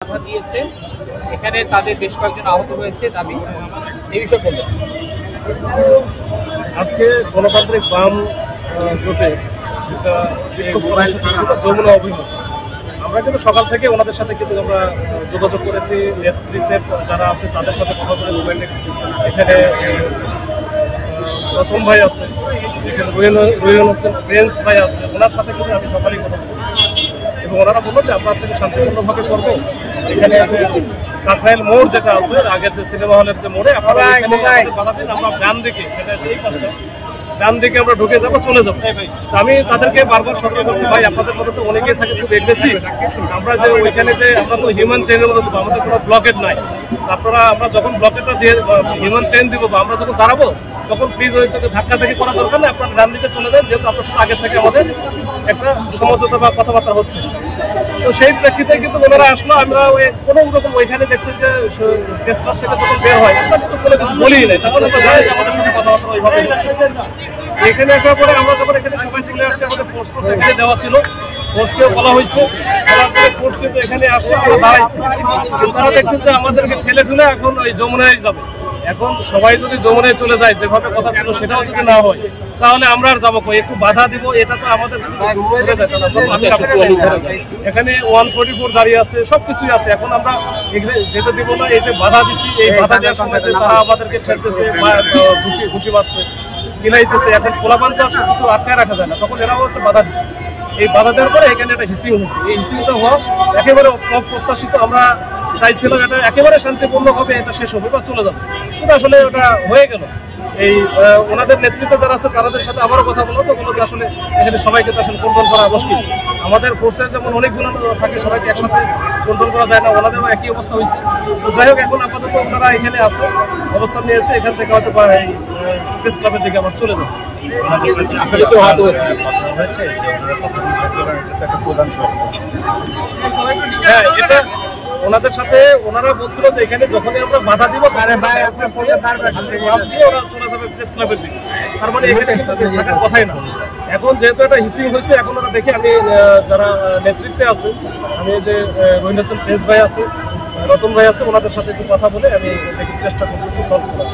বাধা দিয়েছে, এখানে তাদের বেশ কয়েকজন আহত হয়েছে দাবি। এই বিষয়ে বলবেন। আজকে গণতান্ত্রিক বাম জোটে একটা বিক্ষোভ কর্মসূচি ছিল যমুনা অভিমুখ। আমরা কিন্তু সকাল থেকে ওনাদের সাথে কিন্তু আমরা যোগাযোগ করেছি, নেতৃত্বের যারা আছে তাদের সাথে কথা বলেছি। এখানে প্রথম ভাই আছে, এখানে রোহিন হোসেন প্রিন্স ভাই আছে, ওনার সাথে কিন্তু আমি সকালেই কথা বলেছি এবং ওনারা বললো যে আমরা আজকে শান্তিপূর্ণভাবে করবো। এখানে কাকরাইল মোড় যেটা আছে, আগের যে সিনেমা হলের যে মোড়ে, আপনারা বাধা দিন, আমরা ডান দিকে যেটা এই পাশটা ডান দিকে আমরা ঢুকে যাবো, চলে যাবো। আমি তাদেরকে বারবার সতর্ক করছি, ভাই আপনাদের মধ্যে তো অনেকেই থাকে খুব এগ্রেসিভ, আমরা যে ওইখানে যে আমরা তো হিউম্যান চেইনের মধ্যে দেবো, আমাদের কোনো ব্লকেট নাই। আপনারা আমরা যখন ব্লকেটটা দিয়ে হিউম্যান চেইন দিব বা আমরা যখন দাঁড়াবো তখন প্লিজ ওই চোখে ধাক্কা থেকে করা দরকার নেই, আপনার ডান দিকে চলে যান, যেহেতু আপনার সাথে আগের থেকে আমাদের একটা সমঝোতা বা কথাবার্তা হচ্ছে। তো সেই প্রেক্ষিতে কিন্তু ওনারা আসলো, আমরা ওই কোনো রকম ওইখানে দেখছেন যে প্রেস ক্লাব থেকে যখন বের হয় আমরা কিন্তু কোনো কিছু বলিই নাই, তখন আমরা জানি যে আমাদের সাথে কথাবার্তা ওইভাবে হচ্ছে। এখানে আসার পরে আমরা যখন এখানে সবাই চলে আসছে, আমাদের ফোর্স এখানে দেওয়া ছিল, ফোর্সকেও বলা হয়েছে, ফোর্স কিন্তু এখানে আসে, আমরা দাঁড়াইছি। তারা দেখছেন যে আমাদেরকে ঠেলে ঠেলে এখন ওই যমুনায় যাবে। এখন সবাই যদি যমুনায় চলে যায়, যেভাবে কথা ছিল সেটাও যদি না হয়, তাহলে আমরা আর যাবো কই, একটু বাধা দিব, এটা তো আমাদের এখানে 144 দাঁড়িয়ে আছে, সবকিছুই আছে। এখন আমরা যেতে দিব না, এই যে বাধা দিচ্ছি, এই বাধা দেওয়ার সময় তারা আমাদেরকে ঠেলতেছে, ঘুষি মারছে, কিনাইতেছে। এখন পোলাপান তো আর সবকিছু আটকায় রাখা যায় না, তখন এরাও হচ্ছে বাধা দিচ্ছে। এই বাধা দেওয়ার পরে এখানে একটা হিসিং হয়েছে, এই হিসিংটা হওয়া একেবারে অপ্রত্যাশিত। আমরা চাইছিলাম এটা একেবারে শান্তিপূর্ণভাবে এটা শেষ হবে বা চলে যাবে, সেটা আসলে ওটা হয়ে গেল। এই ওনাদের নেতৃত্বে যারা আছে তাদের সাথে আবারও কথা বলো, তো বলো যে আসলে এখানে সবাইকে তো আসলে কন্ট্রোল করা মুশকিল। আমাদের ফোর্সের যেমন অনেকগুলো থাকে, সবাইকে একসাথে কন্ট্রোল করা যায় না, ওনাদেরও একই অবস্থা হয়েছে। তো যাই হোক, এখন আপাতত ওনারা এখানে আছে, অবস্থান নিয়েছে, এখান থেকে হয়তো প্রেস ক্লাবের দিকে আবার চলে যাবে। হ্যাঁ, এটা ওনাদের সাথে ওনারা বলছিল যে এখানে যখনই আমরা বাধা দিব ওরা চলে যাবে প্রেস ক্লাবের দিকে, তার মানে এখানে থাকার কথাই না। এখন যেহেতু একটা হিসিং হয়েছে, এখন ওরা দেখি আমি যারা নেতৃত্বে আছে, আমি যে রোহিন হোসেন প্রিন্স ভাই আছে, রতন ভাই আছে, ওনাদের সাথে একটু কথা বলে আমি চেষ্টা করতেছি সলভ করার।